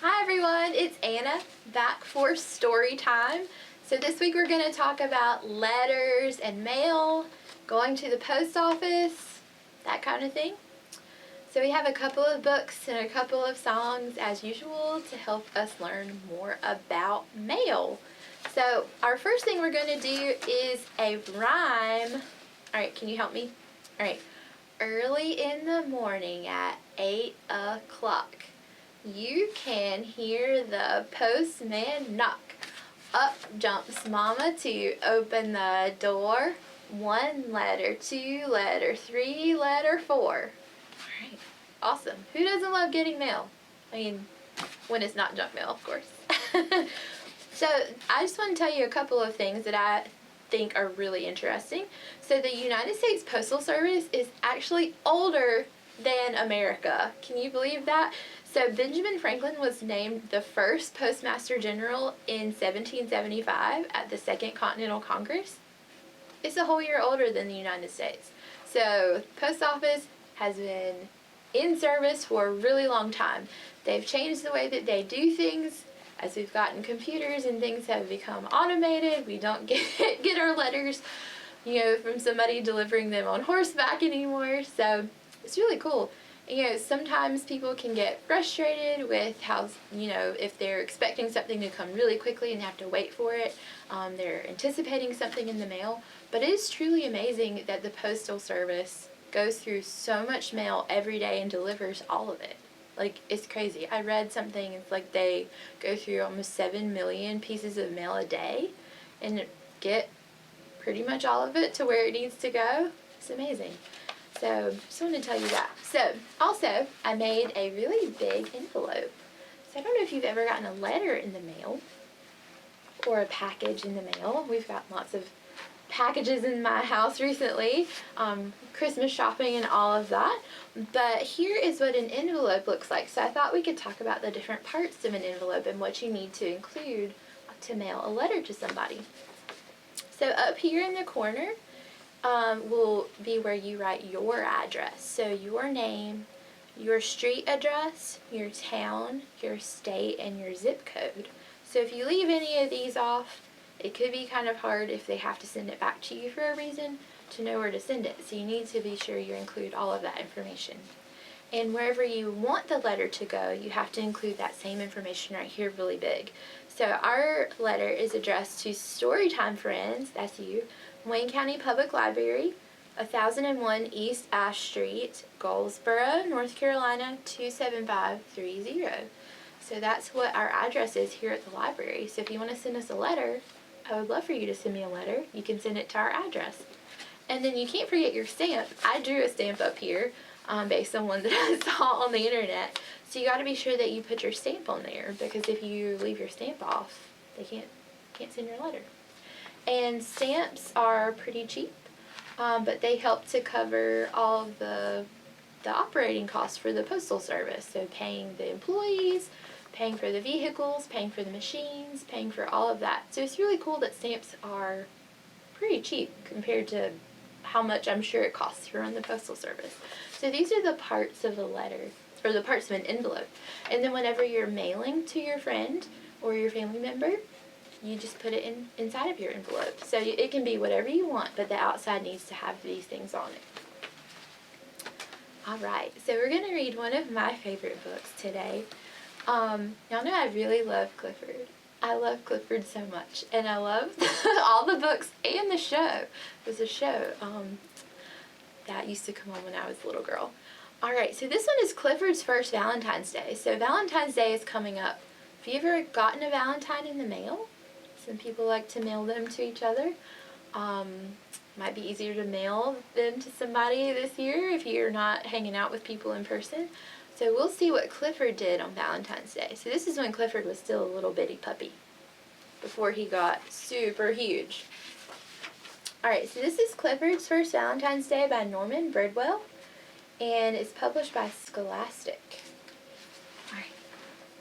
Hi everyone, it's Anna back for story time. So this week we're going to talk about letters and mail, going to the post office, that kind of thing. So we have a couple of books and a couple of songs as usual to help us learn more about mail. So our first thing we're going to do is a rhyme. Alright, can you help me? Alright. Early in the morning at 8 o'clock. You can hear the postman knock. Up jumps Mama to open the door. 1 letter, 2 letter, 3 letter, 4. Alright, awesome. Who doesn't love getting mail? I mean, when it's not junk mail, of course. So, I just want to tell you a couple of things that I think are really interesting. So, the United States Postal Service is actually older than America. Can you believe that? So Benjamin Franklin was named the first Postmaster General in 1775 at the Second Continental Congress. It's a whole year older than the United States. So Post Office has been in service for a really long time. They've changed the way that they do things. As we've gotten computers and things have become automated, we don't get our letters, from somebody delivering them on horseback anymore. So it's really cool. Sometimes people can get frustrated with how, if they're expecting something to come really quickly and have to wait for it, they're anticipating something in the mail. But it is truly amazing that the Postal Service goes through so much mail every day and delivers all of it. Like, it's crazy. I read something, it's like they go through almost 7 million pieces of mail a day and get pretty much all of it to where it needs to go. It's amazing. So, just wanted to tell you that. So, also, I made a really big envelope. So, I don't know if you've ever gotten a letter in the mail or a package in the mail. We've got lots of packages in my house recently, Christmas shopping and all of that. But here is what an envelope looks like. So, I thought we could talk about the different parts of an envelope and what you need to include to mail a letter to somebody. So, up here in the corner, will be where you write your address. So your name, your street address, your town, your state, and your zip code. So if you leave any of these off, it could be kind of hard if they have to send it back to you for a reason to know where to send it. So you need to be sure you include all of that information. And wherever you want the letter to go, you have to include that same information right here really big. So our letter is addressed to Storytime Friends, that's you, Wayne County Public Library, 1001 East Ash Street, Goldsboro, North Carolina, 27530. So that's what our address is here at the library. So if you want to send us a letter, I would love for you to send me a letter. You can send it to our address. And then you can't forget your stamp. I drew a stamp up here based on one that I saw on the internet. So you got to be sure that you put your stamp on there, because if you leave your stamp off, they can't send your letter. And stamps are pretty cheap, but they help to cover all of the operating costs for the Postal Service. So paying the employees, paying for the vehicles, paying for the machines, paying for all of that. So it's really cool that stamps are pretty cheap compared to how much I'm sure it costs to run the Postal Service. So these are the parts of a letter, or the parts of an envelope. And then whenever you're mailing to your friend or your family member, you just put it inside of your envelope. So it can be whatever you want, but the outside needs to have these things on it. Alright, so we're going to read one of my favorite books today. Y'all know I really love Clifford. I love Clifford so much, and I love all the books and the show. There's a show that used to come on when I was a little girl. Alright, so this one is Clifford's First Valentine's Day. So Valentine's Day is coming up. Have you ever gotten a Valentine in the mail? Some people like to mail them to each other. Might be easier to mail them to somebody this year if you're not hanging out with people in person. So we'll see what Clifford did on Valentine's Day. So this is when Clifford was still a little bitty puppy, before he got super huge. Alright, so this is Clifford's First Valentine's Day by Norman Bridwell, and it's published by Scholastic. Alright.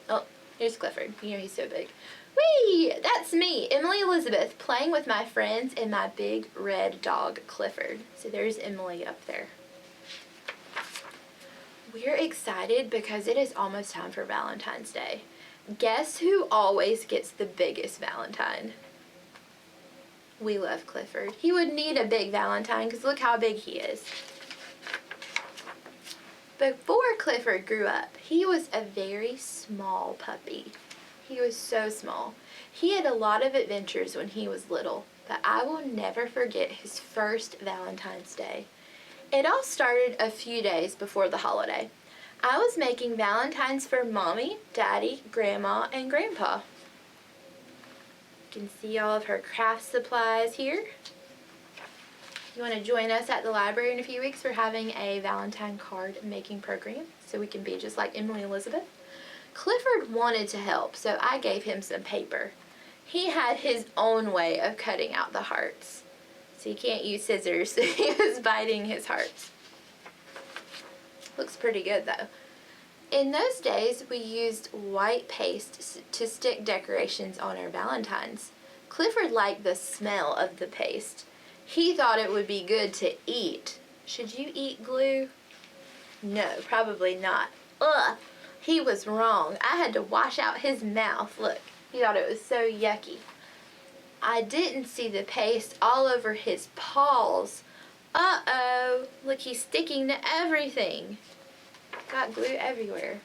Oh, here's Clifford. He's so big. Whee! That's me, Emily Elizabeth, playing with my friends and my big red dog, Clifford. So there's Emily up there. We're excited because it is almost time for Valentine's Day. Guess who always gets the biggest Valentine? We love Clifford. He would need a big Valentine because look how big he is. Before Clifford grew up, he was a very small puppy. He was so small. He had a lot of adventures when he was little, but I will never forget his first Valentine's Day. It all started a few days before the holiday. I was making Valentines for Mommy, Daddy, Grandma, and Grandpa. You can see all of her craft supplies here. You want to join us at the library in a few weeks? We're having a Valentine card making program so we can be just like Emily Elizabeth. Clifford wanted to help, so I gave him some paper. He had his own way of cutting out the hearts. So you can't use scissors, so he was biting his hearts. Looks pretty good though. In those days, we used white paste to stick decorations on our Valentines. Clifford liked the smell of the paste. He thought it would be good to eat. Should you eat glue? No, probably not. Ugh, he was wrong. I had to wash out his mouth. Look, he thought it was so yucky. I didn't see the paste all over his paws. Uh-oh, look, he's sticking to everything. Got glue everywhere.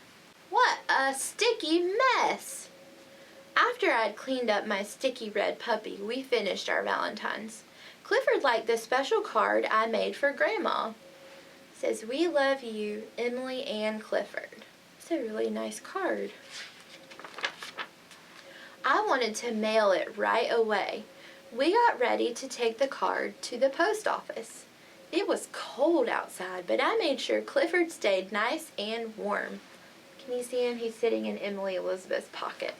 What a sticky mess! After I'd cleaned up my sticky red puppy, we finished our Valentines. Clifford liked the special card I made for Grandma. It says, "We love you, Emily and Clifford." It's a really nice card. I wanted to mail it right away. We got ready to take the card to the post office. It was cold outside, but I made sure Clifford stayed nice and warm. Can you see him? He's sitting in Emily Elizabeth's pocket.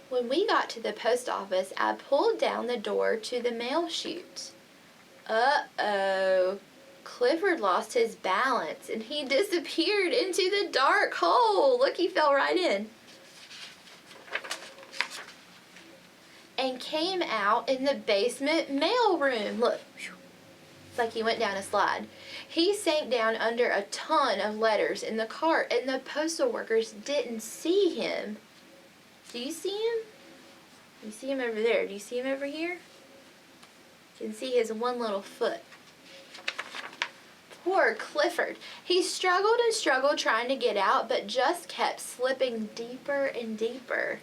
When we got to the post office, I pulled down the door to the mail chute. Uh-oh. Clifford lost his balance and he disappeared into the dark hole. Look, he fell right in. And came out in the basement mail room. Look, it's like he went down a slide. He sank down under a ton of letters in the cart and the postal workers didn't see him. Do you see him? You see him over there. Do you see him over here? You can see his one little foot. Poor Clifford. He struggled and struggled trying to get out, but just kept slipping deeper and deeper.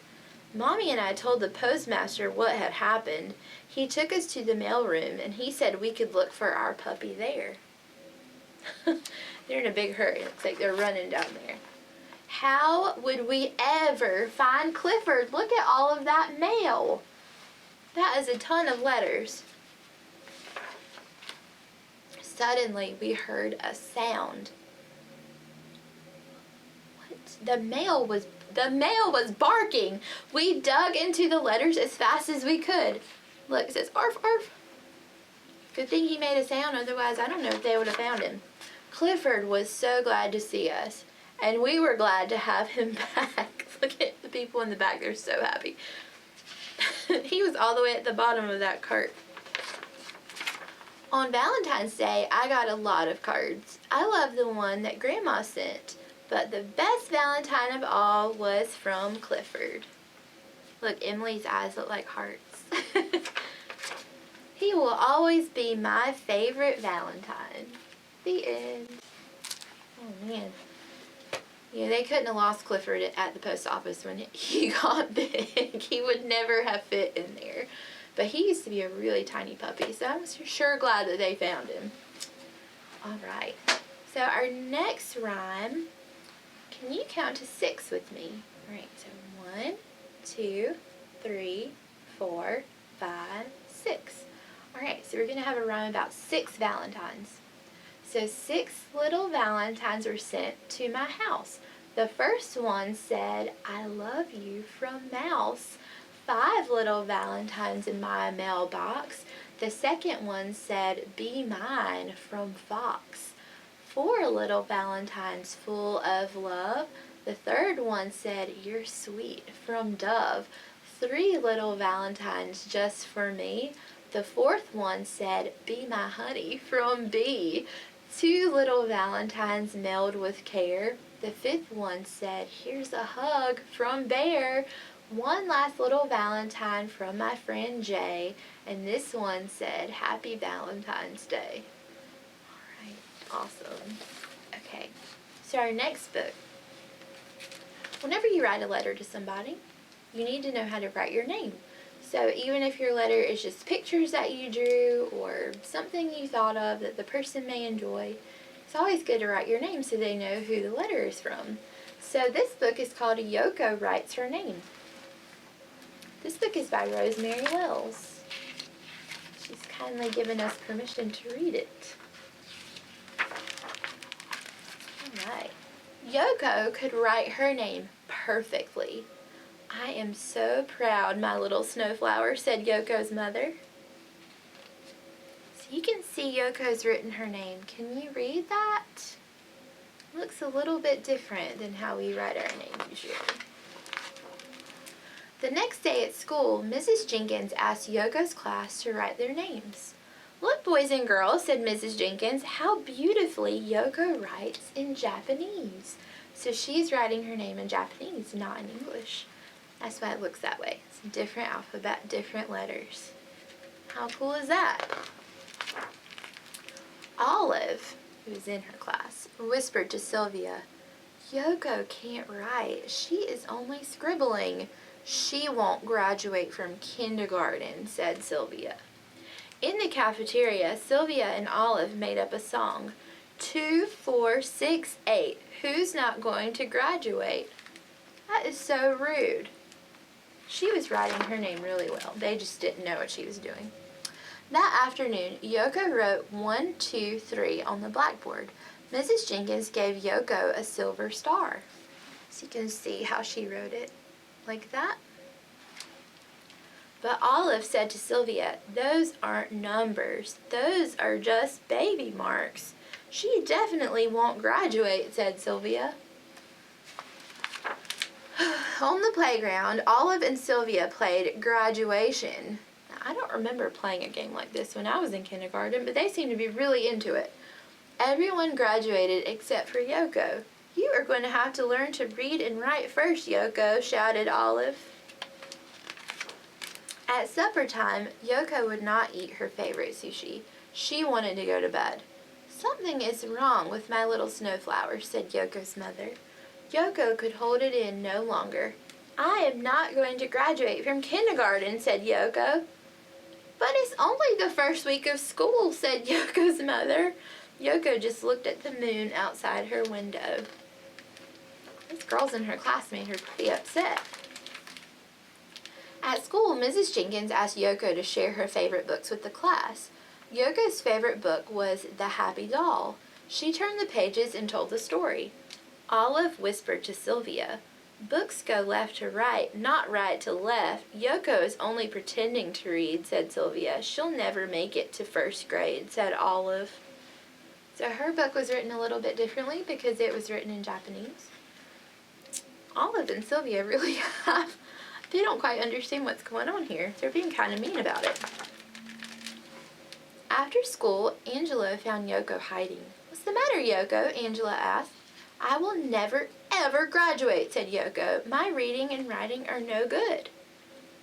Mommy and I told the postmaster what had happened. He took us to the mailroom and he said we could look for our puppy there. They're in a big hurry. It looks like they're running down there. How would we ever find Clifford? Look at all of that mail. That is a ton of letters. Suddenly, we heard a sound. What? The mail was barking. We dug into the letters as fast as we could. Look, it says, "Arf, arf." Good thing he made a sound, otherwise I don't know if they would have found him. Clifford was so glad to see us, and we were glad to have him back. Look at the people in the back, they're so happy. He was all the way at the bottom of that cart. On Valentine's Day, I got a lot of cards. I love the one that Grandma sent, but the best Valentine of all was from Clifford. Look, Emily's eyes look like hearts. He will always be my favorite Valentine. The end. Oh, man. Yeah, they couldn't have lost Clifford at the post office when he got big. He would never have fit in there. But he used to be a really tiny puppy, so I'm sure glad that they found him. All right. So our next rhyme, can you count to 6 with me? All right, so 1, 2, 3, 4, 5, 6. All right, so we're going to have a rhyme about 6 Valentines. So 6 little Valentines were sent to my house. The first one said, "I love you from Mouse." 5 little Valentines in my mailbox. The second one said, "Be mine," from Fox. 4 little Valentines full of love. The third one said, "You're sweet," from Dove. 3 little Valentines just for me. The fourth one said, "Be my honey," from B. Two little valentines mailed with care. The fifth one said, "Here's a hug," from Bear. One last little valentine from my friend Jay. And this one said, "Happy Valentine's Day." All right, awesome. Okay, so our next book. Whenever you write a letter to somebody, you need to know how to write your name. So even if your letter is just pictures that you drew or something you thought of that the person may enjoy, it's always good to write your name so they know who the letter is from. So this book is called Yoko Writes Her Name. This book is by Rosemary Wells. She's kindly given us permission to read it. All right. Yoko could write her name perfectly. "I am so proud, my little snowflower," said Yoko's mother. So you can see Yoko's written her name. Can you read that? It looks a little bit different than how we write our name usually. The next day at school, Mrs. Jenkins asked Yoko's class to write their names. "Look, boys and girls," said Mrs. Jenkins, "how beautifully Yoko writes in Japanese." So she's writing her name in Japanese, not in English. That's why it looks that way. It's a different alphabet, different letters. How cool is that? Olive, who was in her class, whispered to Sylvia, "Yoko can't write. She is only scribbling. She won't graduate from kindergarten," said Sylvia. In the cafeteria, Sylvia and Olive made up a song. 2, 4, 6, 8. Who's not going to graduate? That is so rude. She was writing her name really well. They just didn't know what she was doing. That afternoon, Yoko wrote 1, 2, 3 on the blackboard. Mrs. Jenkins gave Yoko a silver star. So you can see how she wrote it, like that. But Olive said to Sylvia, "Those aren't numbers. Those are just baby marks. She definitely won't graduate," said Sylvia. On the playground, Olive and Sylvia played graduation. Now, I don't remember playing a game like this when I was in kindergarten, but they seem to be really into it. Everyone graduated except for Yoko. "You are going to have to learn to read and write first, Yoko," shouted Olive. At supper time, Yoko would not eat her favorite sushi. She wanted to go to bed. "Something is wrong with my little snowflower," said Yoko's mother. Yoko could hold it in no longer. "I am not going to graduate from kindergarten," said Yoko. "But it's only the first week of school," said Yoko's mother. Yoko just looked at the moon outside her window. These girls in her class made her pretty upset. At school, Mrs. Jenkins asked Yoko to share her favorite books with the class. Yoko's favorite book was The Happy Doll. She turned the pages and told the story. Olive whispered to Sylvia, "Books go left to right, not right to left. Yoko is only pretending to read," said Sylvia. "She'll never make it to first grade," said Olive. So her book was written a little bit differently because it was written in Japanese. Olive and Sylvia really they don't quite understand what's going on here. They're being kind of mean about it. After school, Angelo found Yoko hiding. "What's the matter, Yoko?" Angela asked. "I will never, ever graduate," said Yoko. "My reading and writing are no good."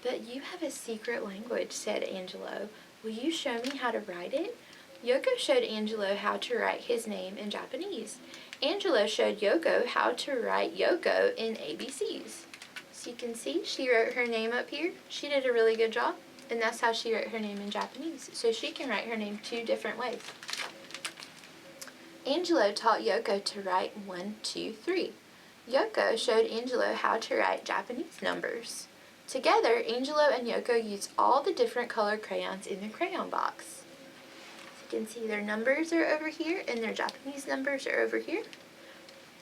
"But you have a secret language," said Angelo. "Will you show me how to write it?" Yoko showed Angelo how to write his name in Japanese. Angelo showed Yoko how to write Yoko in ABCs. So you can see she wrote her name up here. She did a really good job, and that's how she wrote her name in Japanese. So she can write her name 2 different ways. Angelo taught Yoko to write 1, 2, 3. Yoko showed Angelo how to write Japanese numbers. Together, Angelo and Yoko used all the different colored crayons in the crayon box. So you can see their numbers are over here and their Japanese numbers are over here.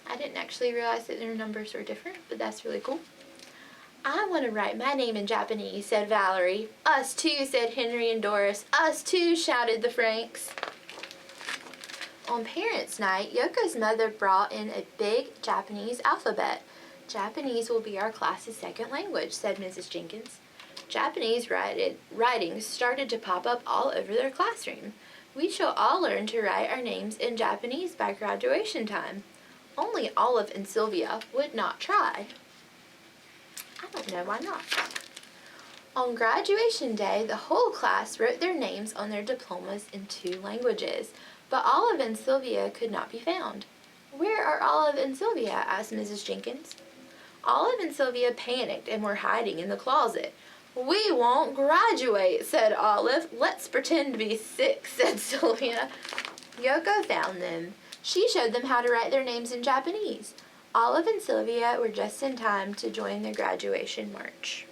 I didn't actually realize that their numbers were different, but that's really cool. "I want to write my name in Japanese," said Valerie. "Us too," said Henry and Doris. "Us too," shouted the Franks. On Parents' Night, Yoko's mother brought in a big Japanese alphabet. "Japanese will be our class's second language," said Mrs. Jenkins. Japanese writing started to pop up all over their classroom. We shall all learn to write our names in Japanese by graduation time. Only Olive and Sylvia would not try. I don't know why not. On graduation day, the whole class wrote their names on their diplomas in 2 languages, but Olive and Sylvia could not be found. "Where are Olive and Sylvia?" asked Mrs. Jenkins. Olive and Sylvia panicked and were hiding in the closet. "We won't graduate," said Olive. "Let's pretend to be sick," said Sylvia. Yoko found them. She showed them how to write their names in Japanese. Olive and Sylvia were just in time to join the graduation march.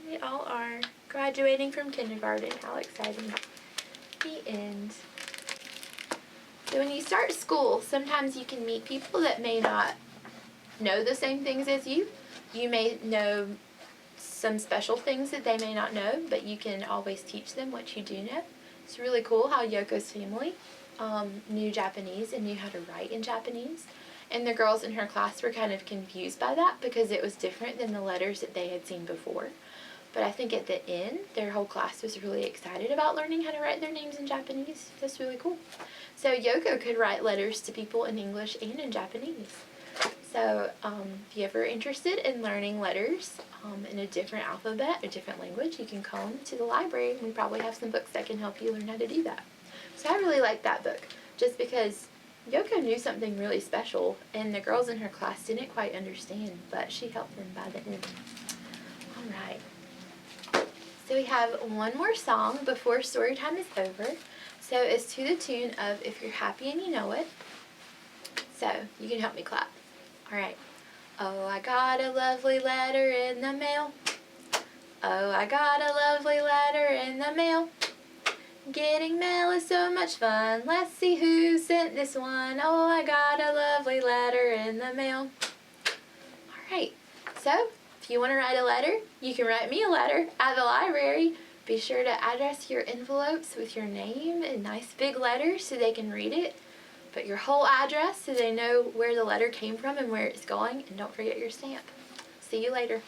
They all are graduating from kindergarten. How exciting. The end. So when you start school, sometimes you can meet people that may not know the same things as you. You may know some special things that they may not know, but you can always teach them what you do know. It's really cool how Yoko's family knew Japanese and knew how to write in Japanese. And the girls in her class were kind of confused by that because it was different than the letters that they had seen before. But I think at the end, their whole class was really excited about learning how to write their names in Japanese. That's really cool. So Yoko could write letters to people in English and in Japanese. So if you're ever interested in learning letters in a different alphabet, a different language, you can come to the library, and we probably have some books that can help you learn how to do that. So I really like that book, just because Yoko knew something really special, and the girls in her class didn't quite understand, but she helped them by the end. All right. So we have one more song before story time is over. So it's to the tune of "If You're Happy and You Know It." So you can help me clap. All right. Oh, I got a lovely letter in the mail. Oh, I got a lovely letter in the mail. Getting mail is so much fun. Let's see who sent this one. Oh, I got a lovely letter in the mail. All right. So if you want to write a letter, you can write me a letter at the library. Be sure to address your envelopes with your name in nice big letters so they can read it. Put your whole address so they know where the letter came from and where it's going. And don't forget your stamp. See you later.